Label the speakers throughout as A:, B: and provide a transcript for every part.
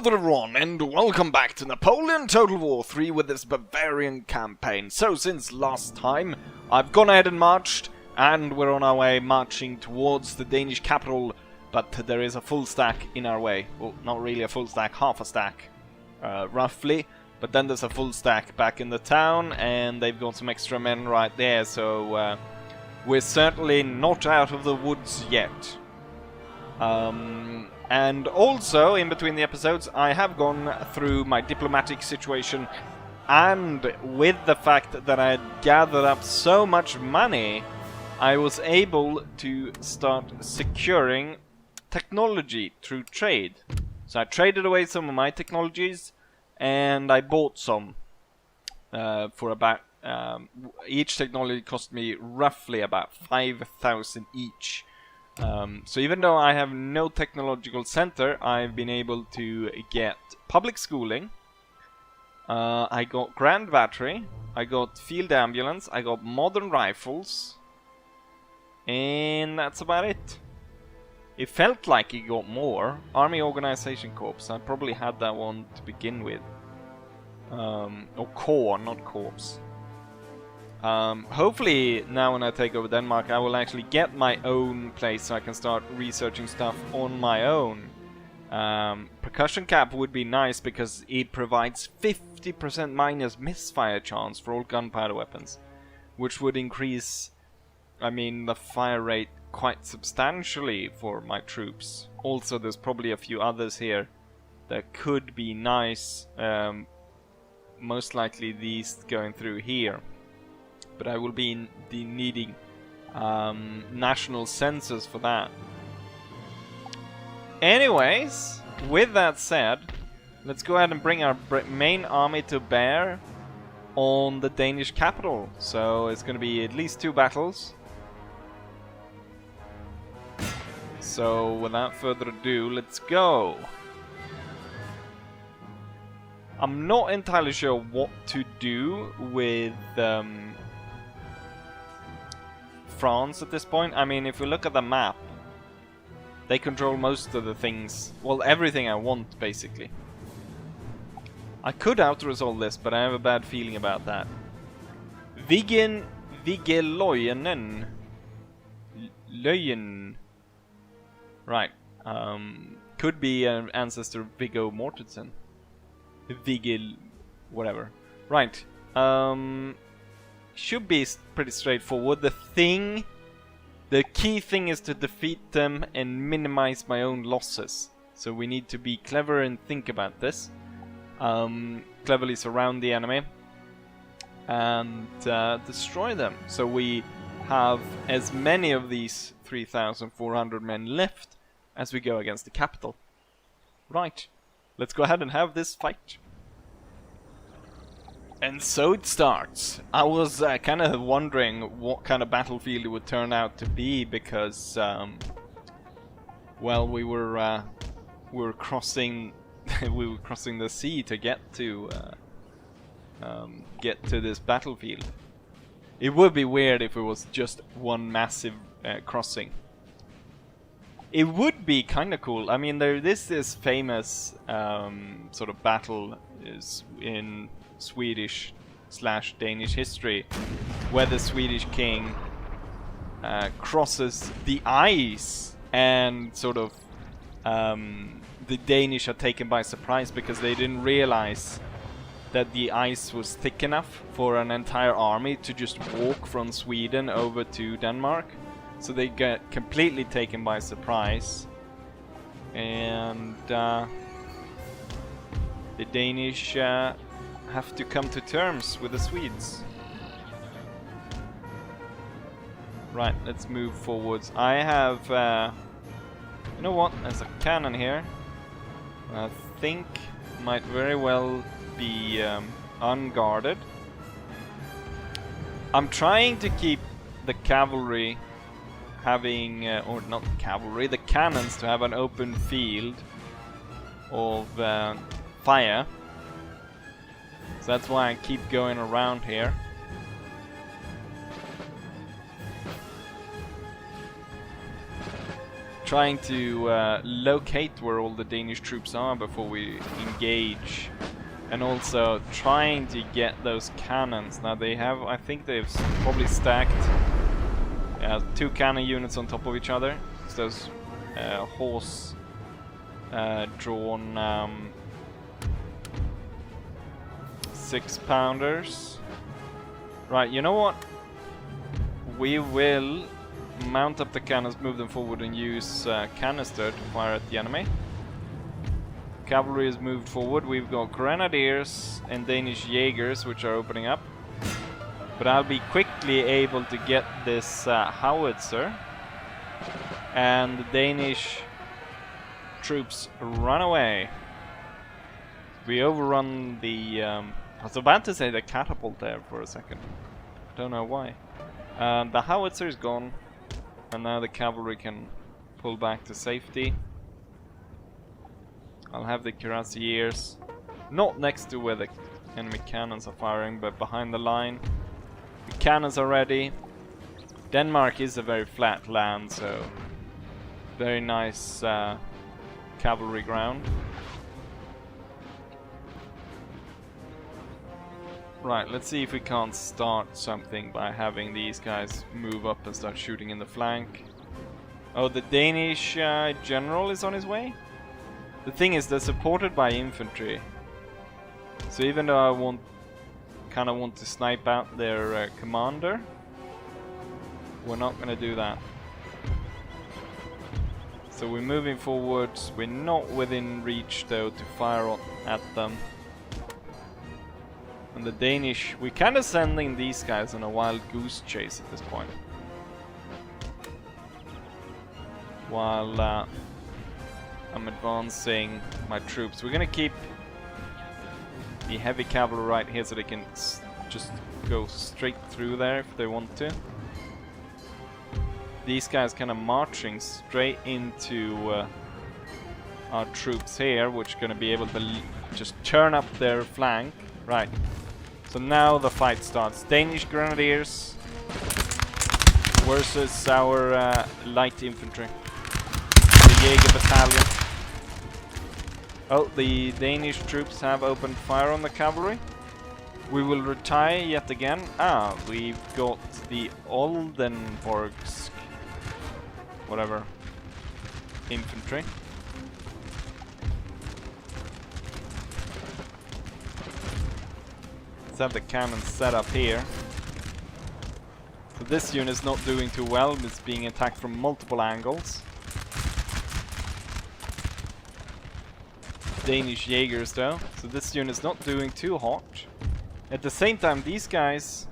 A: there everyone, and welcome back to Napoleon Total War 3 with this Bavarian campaign. So, since last time, I've gone ahead and marched, and we're on our way marching towards the Danish capital, but there is a full stack in our way. Well, not really a full stack, half a stack, roughly. But then there's a full stack back in the town, and they've got some extra men right there, so we're certainly not out of the woods yet. And also, in between the episodes, I have gone through my diplomatic situation, and with the fact that I had gathered up so much money, I was able to start securing technology through trade. So I traded away some of my technologies, and I bought some for about... each technology cost me roughly about 5,000 each. So even though I have no technological center, I've been able to get public schooling. I got Grand Battery, I got Field Ambulance, I got Modern Rifles, and that's about it. It felt like it got more. Army Organization Corps, I probably had that one to begin with. Or Corps, not Corps. Hopefully now when I take over Denmark I will actually get my own place so I can start researching stuff on my own. Percussion cap would be nice because it provides 50% minus misfire chance for all gunpowder weapons, which would increase, I mean, the fire rate quite substantially for my troops. Also there's probably a few others here that could be nice, most likely these going through here. But I will be needing national census for that. Anyways, with that said, let's go ahead and bring our main army to bear on the Danish capital. So it's going to be at least 2 battles. So without further ado, let's go. I'm not entirely sure what to do with France at this point. I mean, if we look at the map, they control most of the things, well, everything I want, basically. I could out-resolve this, but I have a bad feeling about that. Vigeloinen. Löjen. Right. Could be an ancestor of Viggo Mortensen. Vigil... whatever. Right. Should be pretty straightforward. The key thing is to defeat them and minimize my own losses. So we need to be clever and think about this. Cleverly surround the enemy and destroy them. So we have as many of these 3,400 men left as we go against the capital. Right, let's go ahead and have this fight. And so it starts. I was kind of wondering what kind of battlefield it would turn out to be because, well, we were crossing the sea to get to this battlefield. It would be weird if it was just one massive crossing. It would be kind of cool. I mean, this famous sort of battle is in Swedish/Danish history, where the Swedish king crosses the ice, and sort of the Danish are taken by surprise because they didn't realize that the ice was thick enough for an entire army to just walk from Sweden over to Denmark. So they get completely taken by surprise, and the Danish have to come to terms with the Swedes. Right, let's move forwards. I have, you know what? There's a cannon here. I think might very well be unguarded. I'm trying to keep the cavalry having, or not the cavalry, the cannons to have an open field of fire. So that's why I keep going around here. trying to locate where all the Danish troops are before we engage, and also trying to get those cannons. Now they have, I think they've probably stacked 2 cannon units on top of each other. It's those horse drawn 6-pounders. Right, you know what? We will mount up the cannons, move them forward, and use canister to fire at the enemy. Cavalry is moved forward. We've got grenadiers and Danish Jaegers which are opening up. But I'll be quickly able to get this howitzer, and the Danish troops run away. We overrun the... I was about to say the catapult there for a second. Don't know why. The howitzer is gone, and now the cavalry can pull back to safety. I'll have the cuirassiers not next to where the enemy cannons are firing, but behind the line. The cannons are ready. Denmark is a very flat land, so very nice cavalry ground. Right, let's see if we can't start something by having these guys move up and start shooting in the flank. Oh, the Danish general is on his way? The thing is, they're supported by infantry. So even though I kind of want to snipe out their commander, we're not going to do that. So we're moving forwards. We're not within reach though to fire at them. And the Danish, we're kind of sending these guys on a wild goose chase at this point. While I'm advancing my troops. We're gonna keep the heavy cavalry right here so they can just go straight through there if they want to. These guys kind of marching straight into our troops here, which are gonna be able to just turn up their flank. Right. So now the fight starts. Danish grenadiers versus our light infantry. The Jaeger battalion. Oh, the Danish troops have opened fire on the cavalry. We will retire yet again. Ah, we've got the Oldenborgsk, whatever, infantry. Let's have the cannons set up here. So this unit's not doing too well. It's being attacked from multiple angles. Danish Jaegers though. So this unit's not doing too hot. At the same time, these guys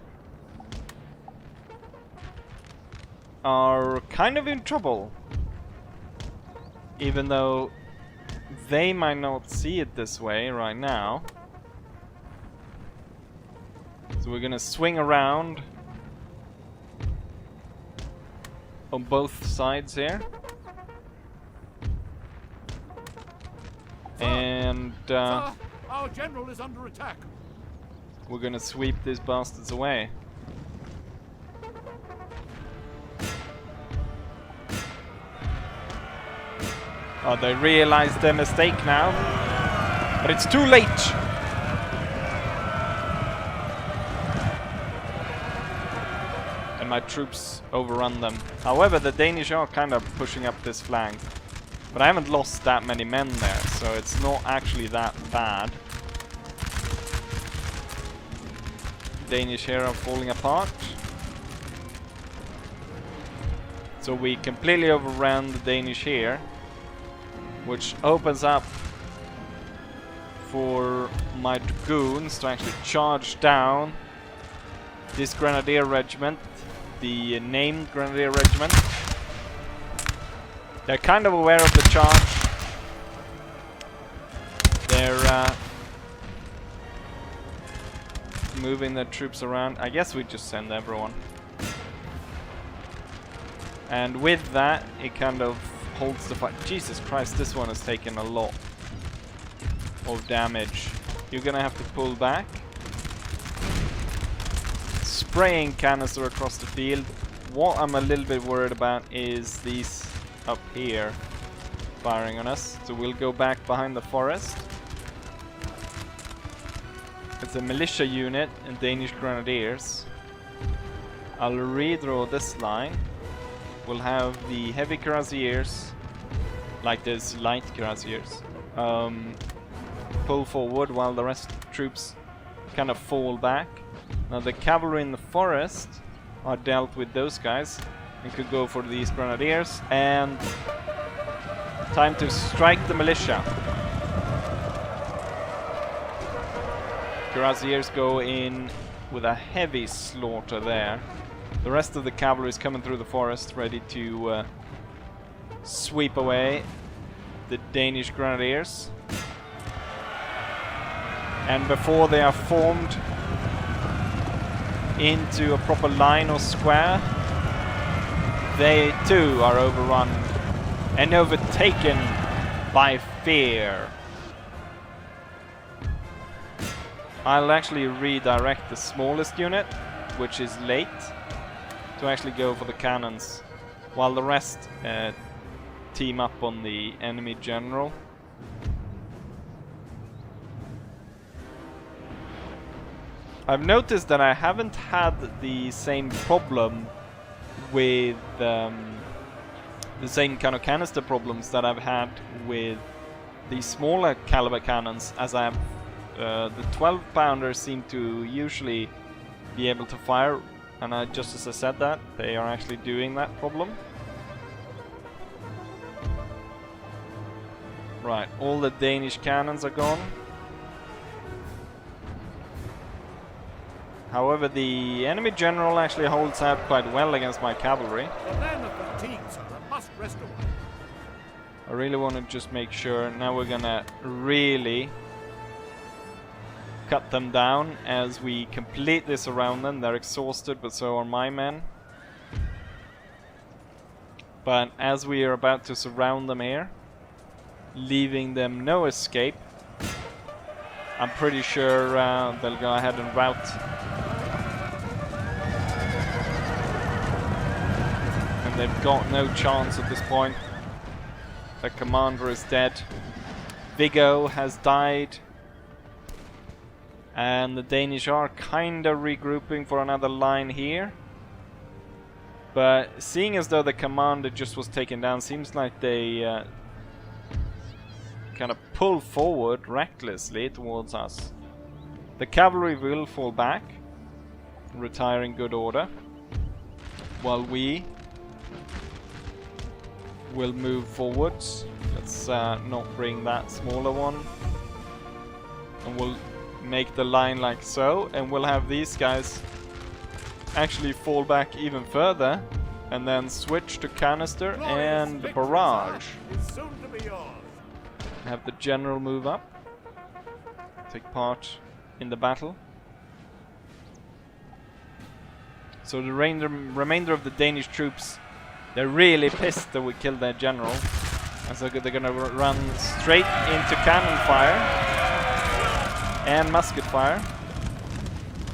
A: are kind of in trouble. Even though they might not see it this way right now. So we're gonna swing around on both sides here. And
B: our general is under attack.
A: We're gonna sweep these bastards away. Oh, they realize their mistake now, but it's too late. And my troops overrun them. However, the Danish are kind of pushing up this flank. But I haven't lost that many men there, so it's not actually that bad. Danish here are falling apart. So we completely overran the Danish here, which opens up for my dragoons to actually charge down this grenadier regiment, the named grenadier regiment. They're kind of aware of the charge. They're moving their troops around. I guess we just send everyone. And with that, it kind of holds the fight. Jesus Christ, this one has taken a lot of damage. You're gonna have to pull back. Spraying canister across the field. What I'm a little bit worried about is these up here firing on us. So we'll go back behind the forest. It's a militia unit and Danish grenadiers. I'll redraw this line. We'll have the heavy cuirassiers, like this light cuirassiers, pull forward while the rest of the troops kind of fall back. Now the cavalry in the forest are dealt with those guys and could go for these grenadiers, and time to strike the militia. Cuirassiers go in with a heavy slaughter there. The rest of the cavalry is coming through the forest, ready to sweep away the Danish grenadiers. And before they are formed into a proper line or square, they too are overrun and overtaken by fear. I'll actually redirect the smallest unit, which is late, to actually go for the cannons, while the rest team up on the enemy general. I've noticed that I haven't had the same problem with the same kind of canister problems that I've had with the smaller caliber cannons, as I have the 12 pounders seem to usually be able to fire, and just as I said that, they are actually doing that problem. Right, all the Danish cannons are gone. However, the enemy general actually holds out quite well against my cavalry.
B: The men are fatigued, sir, and must rest awhile.
A: I really want to just make sure. Now we're gonna really cut them down as we complete this around them. They're exhausted, but so are my men. But as we are about to surround them here, leaving them no escape, I'm pretty sure they'll go ahead and rout. And they've got no chance at this point. The commander is dead. Vigo has died. And the Danish are kinda regrouping for another line here. But seeing as though the commander just was taken down, seems like they kind of pull forward recklessly towards us. The cavalry will fall back, retire in good order, while we will move forwards. Let's not bring that smaller one, and we'll make the line like so, and we'll have these guys actually fall back even further, and then switch to canister and barrage. Have the general move up, take part in the battle. So the remainder of the Danish troops, they're really pissed that we killed their general, and so they're gonna run straight into cannon fire and musket fire.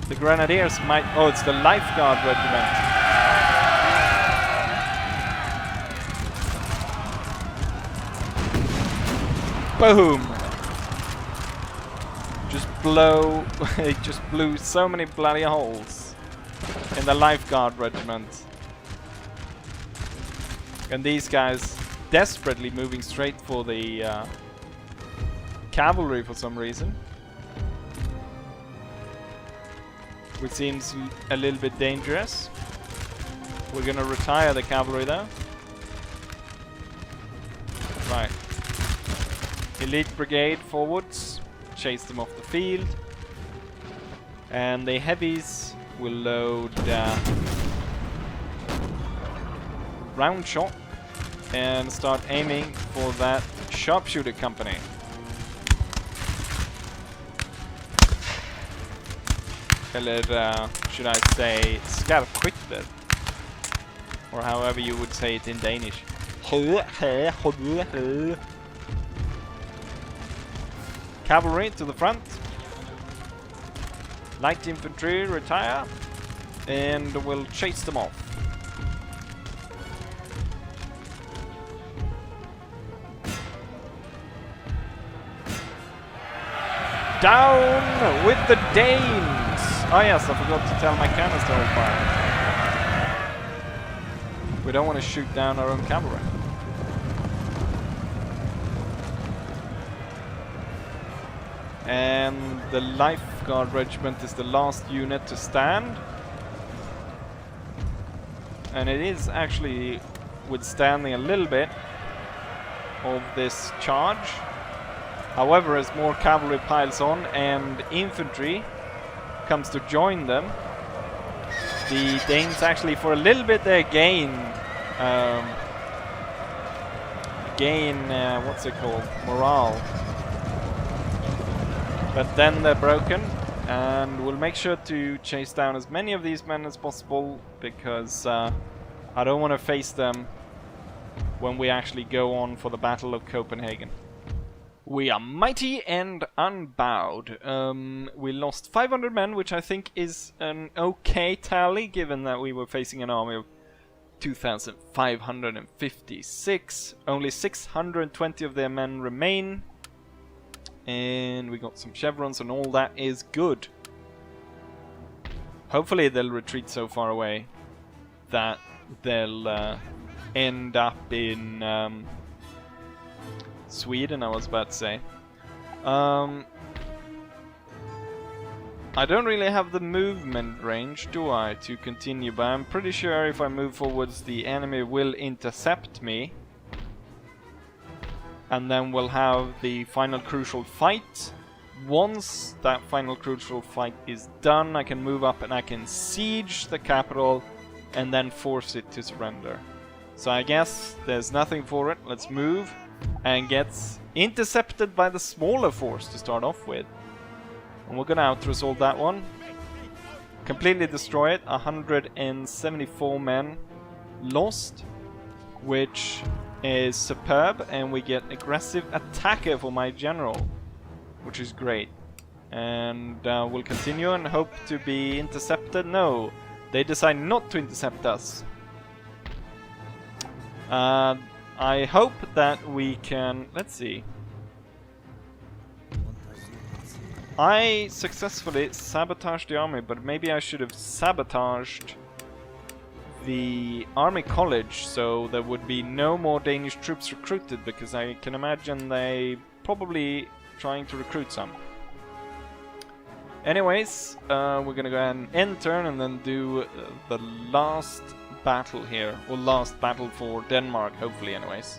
A: The grenadiers might... oh, it's the lifeguard regiment. Boom! Just blow... it just blew so many bloody holes in the lifeguard regiment. And these guys desperately moving straight for the cavalry for some reason. Which seems a little bit dangerous. We're gonna retire the cavalry though. Right. Elite brigade forwards, chase them off the field, and the heavies will load round shot and start aiming for that sharpshooter company. Eller should I say skarpskytter, or however you would say it in Danish. Cavalry to the front. Light infantry retire, and we'll chase them off. Down with the Danes! Oh yes, I forgot to tell my cannons to hold fire. We don't want to shoot down our own cavalry. And the Lifeguard Regiment is the last unit to stand. And it is actually withstanding a little bit of this charge. However, as more cavalry piles on and infantry comes to join them, the Danes actually, for a little bit, they gain what's it called? Morale. But then they're broken, and we'll make sure to chase down as many of these men as possible, because I don't want to face them when we actually go on for the Battle of Copenhagen. We are mighty and unbowed. We lost 500 men, which I think is an okay tally, given that we were facing an army of 2,556. Only 620 of their men remain. And we got some chevrons, and all that is good. Hopefully they'll retreat so far away that they'll end up in Sweden, I was about to say. I don't really have the movement range, do I, to continue, but I'm pretty sure if I move forwards the enemy will intercept me. And then we'll have the final crucial fight. Once that final crucial fight is done, I can move up and I can siege the capital and then force it to surrender. So I guess there's nothing for it. Let's move and get intercepted by the smaller force to start off with. And we're gonna out-resolve that one. Completely destroy it. 174 men lost, which is superb, and we get aggressive attacker for my general, which is great. And we'll continue and hope to be intercepted. No, they decide not to intercept us. I hope that we can... Let's see. I successfully sabotaged the army, but maybe I should have sabotaged the army college, so there would be no more Danish troops recruited, because I can imagine they probably trying to recruit some. Anyways, we're gonna go ahead and end turn and then do the last battle here, or last battle for Denmark, hopefully anyways.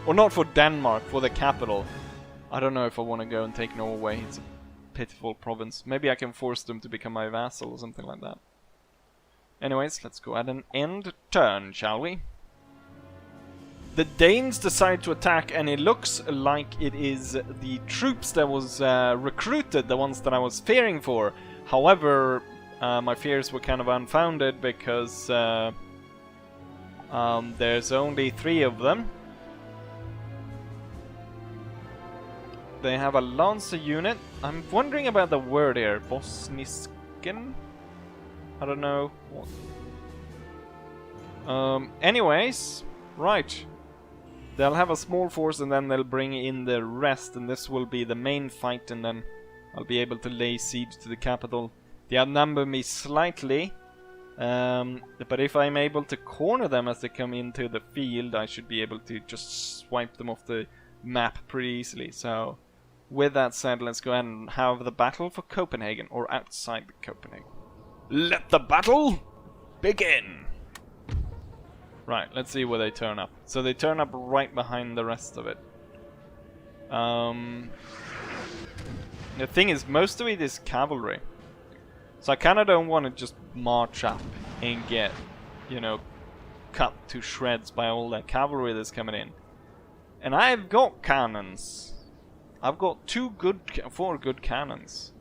A: Or not for Denmark, for the capital. I don't know if I want to go and take Norway, it's a pitiful province. Maybe I can force them to become my vassal or something like that. Anyways, let's go ahead and end turn, shall we? The Danes decide to attack, and it looks like it is the troops that was recruited, the ones that I was fearing for. However, my fears were kind of unfounded, because there's only 3 of them. They have a Lancer unit. I'm wondering about the word here. Bosnisken? I don't know what. Anyways, right. They'll have a small force and then they'll bring in the rest, and this will be the main fight, and then I'll be able to lay siege to the capital. They outnumber me slightly, but if I'm able to corner them as they come into the field, I should be able to just swipe them off the map pretty easily. So, with that said, let's go ahead and have the battle for Copenhagen, or outside Copenhagen. Let the battle begin! Right, let's see where they turn up. So they turn up right behind the rest of it. The thing is, most of it is cavalry. So I kinda don't want to just march up and get, you know, cut to shreds by all that cavalry that's coming in. And I've got cannons. I've got 4 good cannons.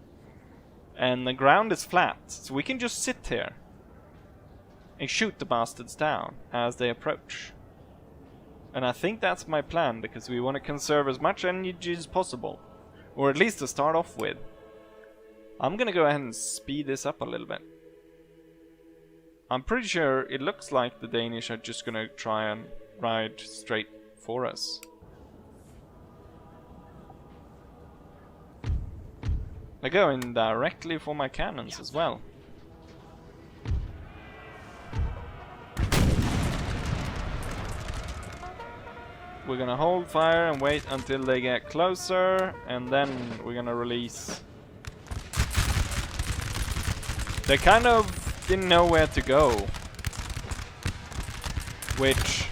A: And the ground is flat, so we can just sit here and shoot the bastards down as they approach. And I think that's my plan, because we want to conserve as much energy as possible. Or at least to start off with. I'm gonna go ahead and speed this up a little bit. I'm pretty sure it looks like the Danish are just gonna try and ride straight for us. They're going directly for my cannons as well. We're gonna hold fire and wait until they get closer, and then we're gonna release. They kind of didn't know where to go, which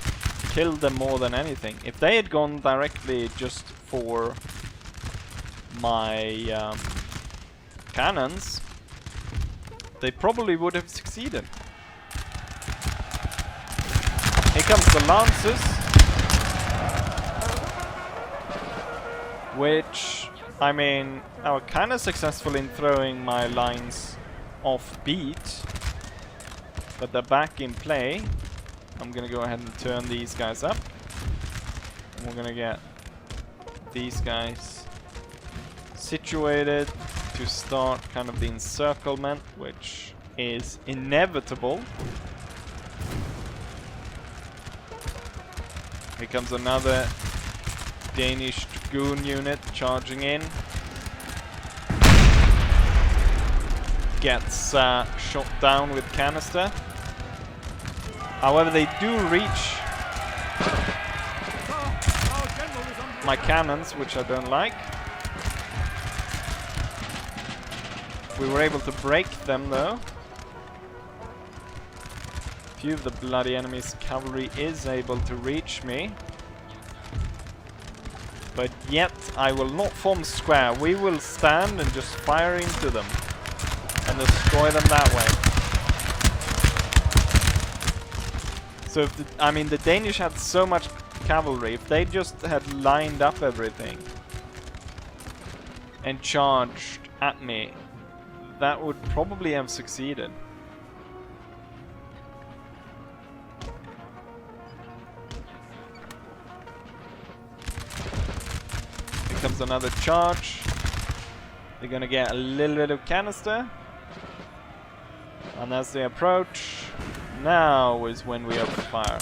A: killed them more than anything. If they had gone directly just for my cannons, they probably would have succeeded. Here comes the Lancers, which, I mean, I was kind of successful in throwing my lines off beat, but they're back in play. I'm gonna go ahead and turn these guys up, and we're gonna get these guys situated to start kind of the encirclement, which is inevitable. Here comes another Danish Dragoon unit charging in. Gets shot down with canister. However, they do reach my cannons, which I don't like. We were able to break them though. Few of the bloody enemy's cavalry is able to reach me. But yet, I will not form square. We will stand and just fire into them and destroy them that way. So, if I mean, the Danish had so much cavalry. If they just had lined up everything and charged at me, that would probably have succeeded. Comes another charge. They're gonna get a little bit of canister, and as they approach, now is when we open fire.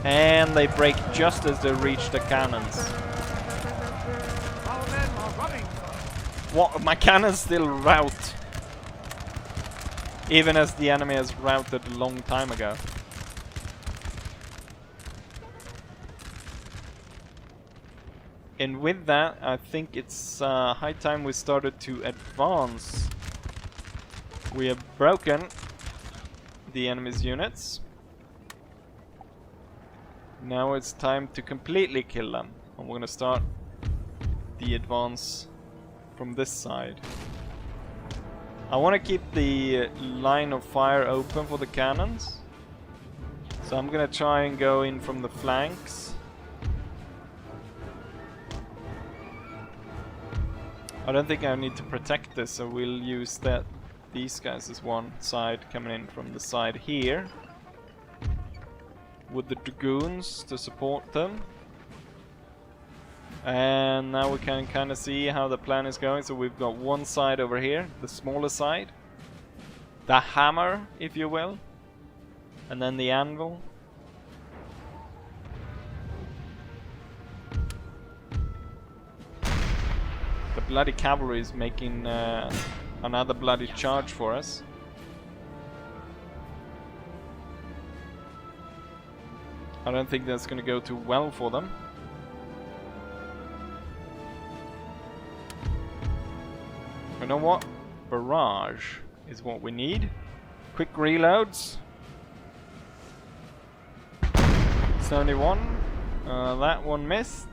A: And they break just as they reach the cannons.
B: Our men are running.
A: What? My cannons still rout, even as the enemy has routed a long time ago. And with that, I think it's high time we started to advance. We have broken the enemy's units. Now it's time to completely kill them. And we're gonna start the advance from this side. I want to keep the line of fire open for the cannons. So I'm gonna try and go in from the flanks. I don't think I need to protect this, so we'll use these guys as one side coming in from the side here, with the dragoons to support them. And now we can kind of see how the plan is going. So we've got one side over here, the smaller side, the hammer, if you will, and then the anvil. The bloody cavalry is making another bloody charge for us. I don't think that's going to go too well for them. You know what? Barrage is what we need. Quick reloads. 71. That one missed.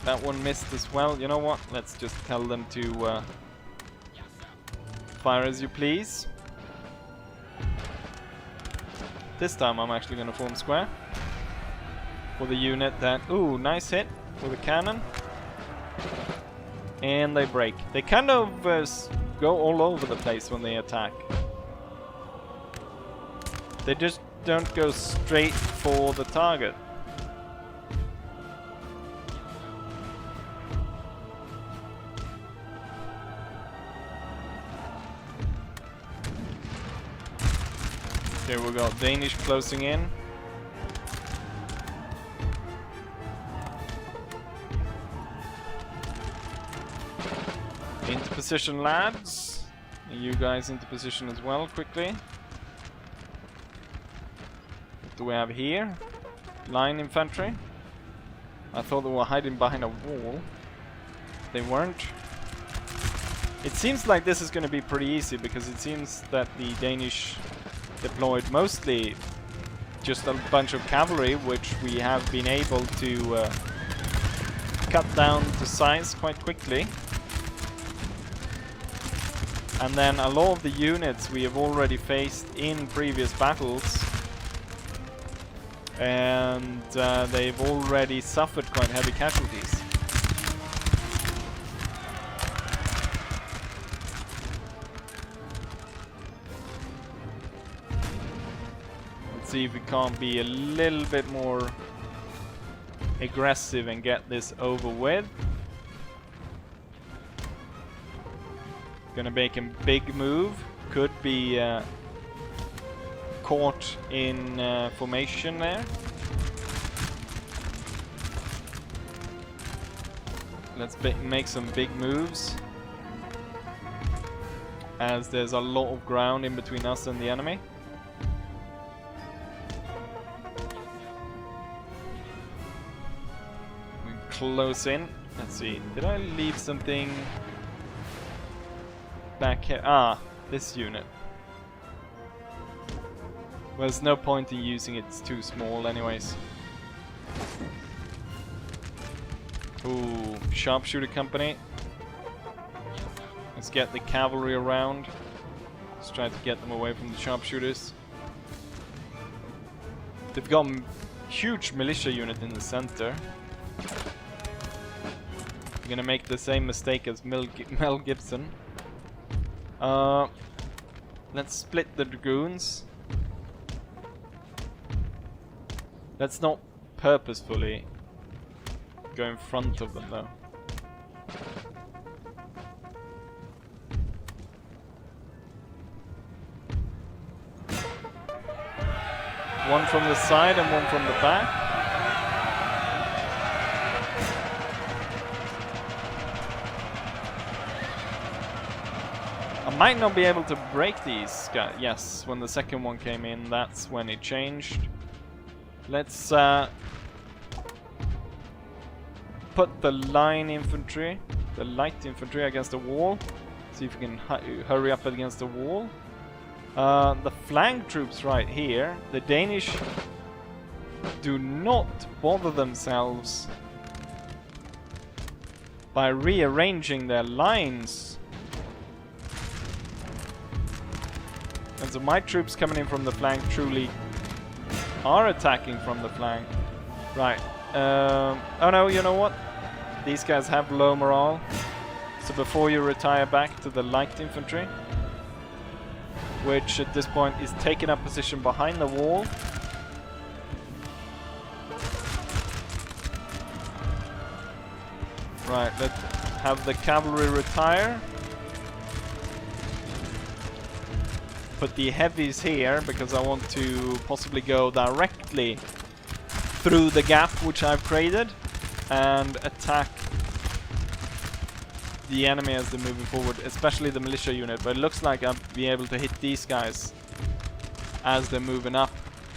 A: That one missed as well. You know what? Let's just tell them to fire as you please. This time I'm actually going to form square for the unit that... Ooh, nice hit with a cannon. And they break. They kind of go all over the place when they attack. They just don't go straight for the target. Okay, we got Danish closing in. Into position, lads. And you guys into position as well, quickly. What do we have here? Line infantry. I thought they were hiding behind a wall. They weren't. It seems like this is going to be pretty easy, because it seems that the Danish deployed mostly just a bunch of cavalry, which we have been able to cut down to size quite quickly. And then a lot of the units we have already faced in previous battles, and they've already suffered quite heavy casualties. Let's see if we can't be a little bit more aggressive and get this over with. Gonna make a big move. Could be caught in formation there. Let's make some big moves, as there's a lot of ground in between us and the enemy. We close in. Let's see. Did I leave something back here? Ah, this unit. Well, there's no point in using it, it's too small anyways. Ooh, sharpshooter company. Let's get the cavalry around. Let's try to get them away from the sharpshooters. They've got a huge militia unit in the center. We're gonna make the same mistake as Mel Gibson. Let's split the dragoons. Let's not purposefully go in front of them though. One from the side and one from the back. I might not be able to break these guys. Yes, when the second one came in, that's when it changed. Let's put the line infantry, the light infantry, against the wall. See if we can hurry up against the wall. The flank troops right here, the Danish do not bother themselves by rearranging their lines. And so my troops coming in from the flank truly are attacking from the flank. Right. Oh no, you know what? These guys have low morale. So before you retire back to the light infantry, which at this point is taking up position behind the wall. Right, let's have the cavalry retire. Put the heavies here because I want to possibly go directly through the gap which I've created and attack the enemy as they're moving forward, especially the militia unit. But it looks like I'll be able to hit these guys as they're moving up.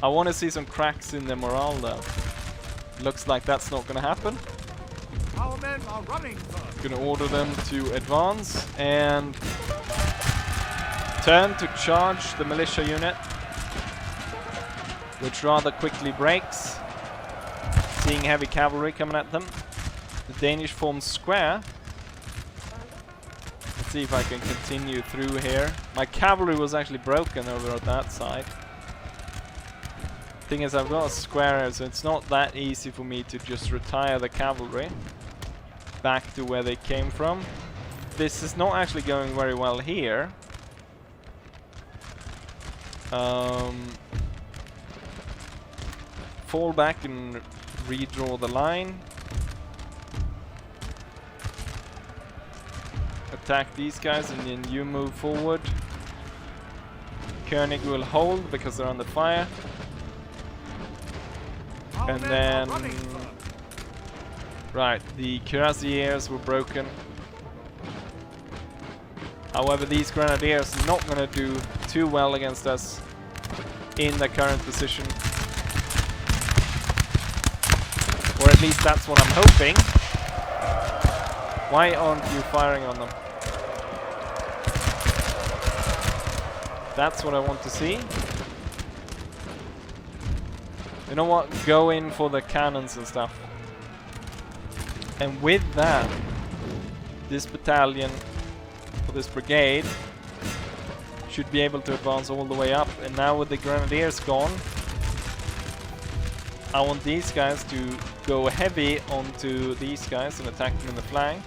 A: I want to see some cracks in their morale though. Looks like that's not going to happen.
B: Our men are running, sir.
A: Going to order them to advance and turn to charge the militia unit, which rather quickly breaks, seeing heavy cavalry coming at them. The Danish form square. Let's see if I can continue through here. My cavalry was actually broken over at that side. Thing is, I've got a square, so it's not that easy for me to just retire the cavalry back to where they came from. This is not actually going very well here. Fall back and redraw the line. Attack these guys and then you move forward. Koenig will hold because they're under fire.
B: Our
A: And
B: men
A: then...
B: are running, sir.
A: Right, the cuirassiers were broken. However, these grenadiers are not going to do too well against us in the current position. Or at least that's what I'm hoping. Why aren't you firing on them? That's what I want to see. You know what? Go in for the cannons and stuff. And with that, this battalion, or this brigade, should be able to advance all the way up. And now with the grenadiers gone, I want these guys to go heavy onto these guys and attack them in the flank.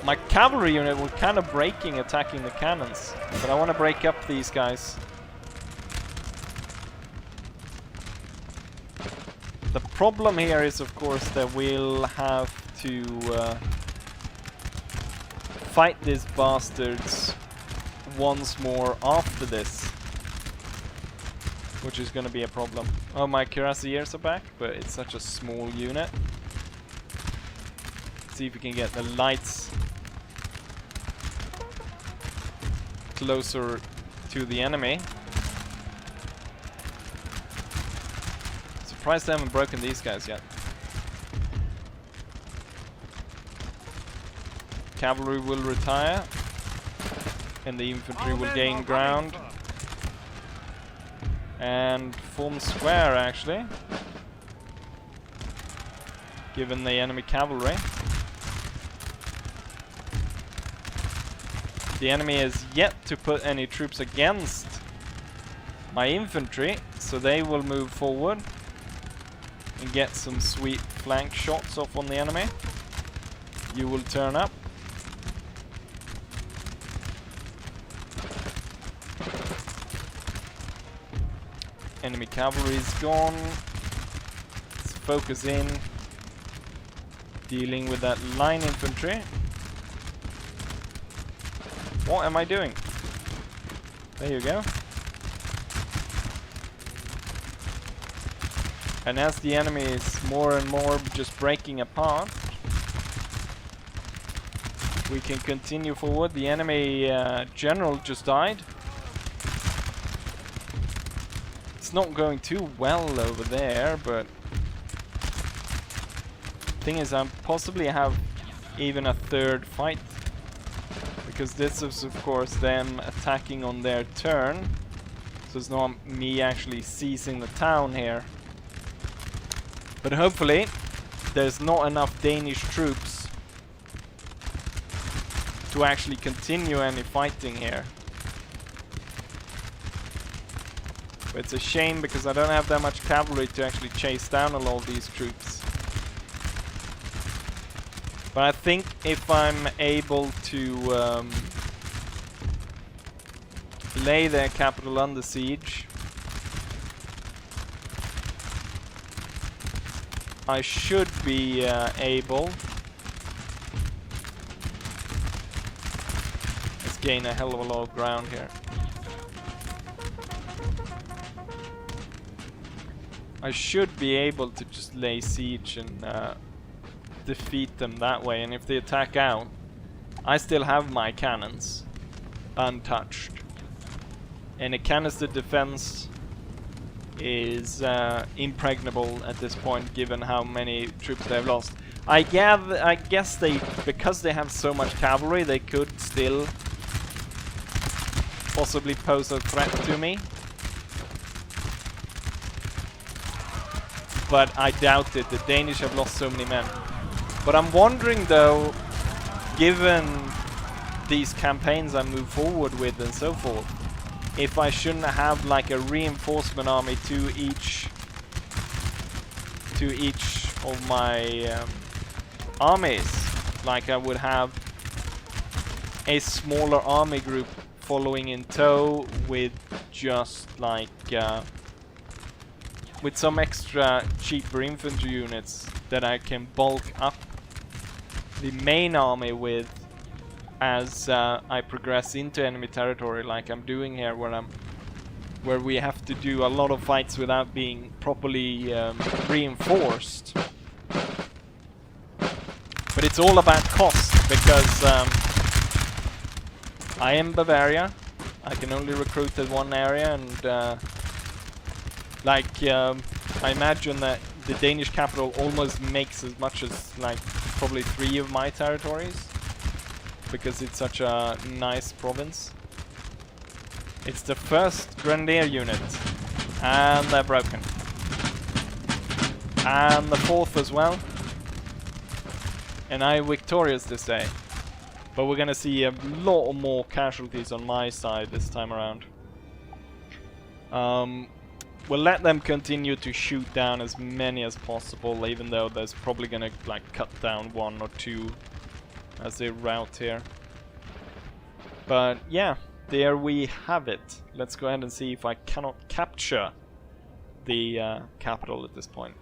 A: My cavalry unit were kind of breaking, attacking the cannons, but I want to break up these guys. The problem here is, of course, that we'll have to fight these bastards once more after this, which is going to be a problem. Oh, my cuirassiers are back, but it's such a small unit. Let's see if we can get the lights closer to the enemy. Surprised they haven't broken these guys yet. Cavalry will retire, and the infantry will gain ground and form square, actually, given the enemy cavalry. The enemy has yet to put any troops against my infantry, so they will move forward and get some sweet flank shots off on the enemy. You will turn up. Enemy cavalry is gone. Let's focus in dealing with that line infantry. What am I doing? There you go. And as the enemy is more and more just breaking apart, we can continue forward. The enemy general just died. It's not going too well over there, but thing is, I possibly have even a third fight. Because this is, of course, them attacking on their turn. So it's not me actually seizing the town here. But hopefully, there's not enough Danish troops to actually continue any fighting here. But it's a shame because I don't have that much cavalry to actually chase down a lot of these troops. But I think if I'm able to lay their capital under siege, I should be able. Let's gain a hell of a lot of ground here. I should be able to just lay siege and defeat them that way, and if they attack out, I still have my cannons untouched, and a canister defense is impregnable at this point, given how many troops they've lost. I guess they, because they have so much cavalry, they could still possibly pose a threat to me, but I doubt it. The Danish have lost so many men. But I'm wondering though, given these campaigns I move forward with and so forth, if I shouldn't have like a reinforcement army to each of my armies, like I would have a smaller army group following in tow with just like with some extra cheaper infantry units that I can bulk up the main army with as I progress into enemy territory, like I'm doing here, where we have to do a lot of fights without being properly reinforced. But it's all about cost, because I am Bavaria. I can only recruit in one area, and I imagine that the Danish capital almost makes as much as like probably 3 of my territories, because it's such a nice province. It's the first Grenadier unit, and they're broken. And the 4th as well. And I'm victorious this day. But we're gonna see a lot more casualties on my side this time around. We'll let them continue to shoot down as many as possible, even though there's probably gonna like cut down 1 or 2 as they route here. But yeah, there we have it. Let's go ahead and see if I cannot capture the capital at this point.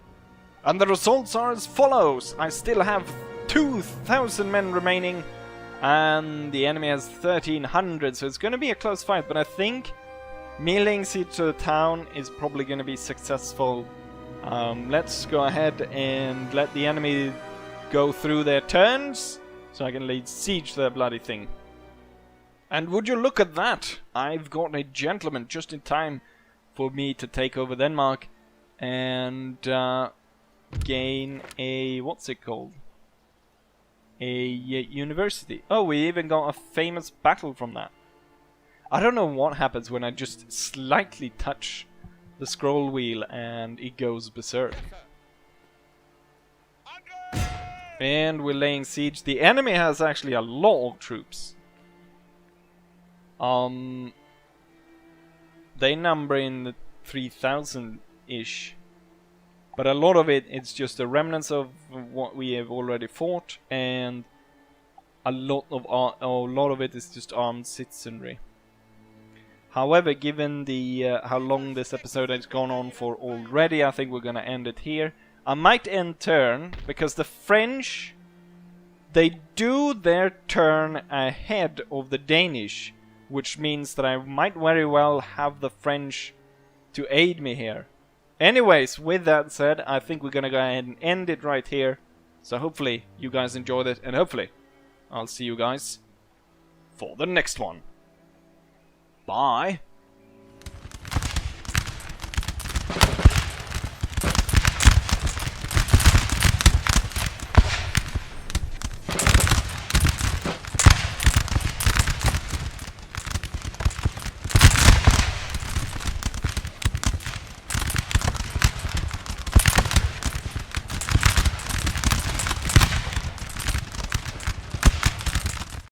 A: And the results are as follows. I still have 2,000 men remaining, and the enemy has 1,300, so it's going to be a close fight, but I think meleeing siege to the town is probably going to be successful. Let's go ahead and let the enemy go through their turns, so I can lay siege to their bloody thing. And would you look at that, I've got a gentleman just in time for me to take over Denmark and gain a, what's it called? A university. Oh, we even got a famous battle from that. I don't know what happens when I just slightly touch the scroll wheel and it goes berserk. And we're laying siege. The enemy has actually a lot of troops. They number in the 3,000-ish. But a lot of it's just the remnants of what we have already fought, and a lot of it is just armed citizenry. However, given the how long this episode has gone on for already, I think we're gonna end it here. I might end turn because the French, they do their turn ahead of the Danish, which means that I might very well have the French to aid me here. Anyways, with that said, I think we're gonna go ahead and end it right here. So hopefully you guys enjoyed it, and hopefully I'll see you guys for the next one. Bye!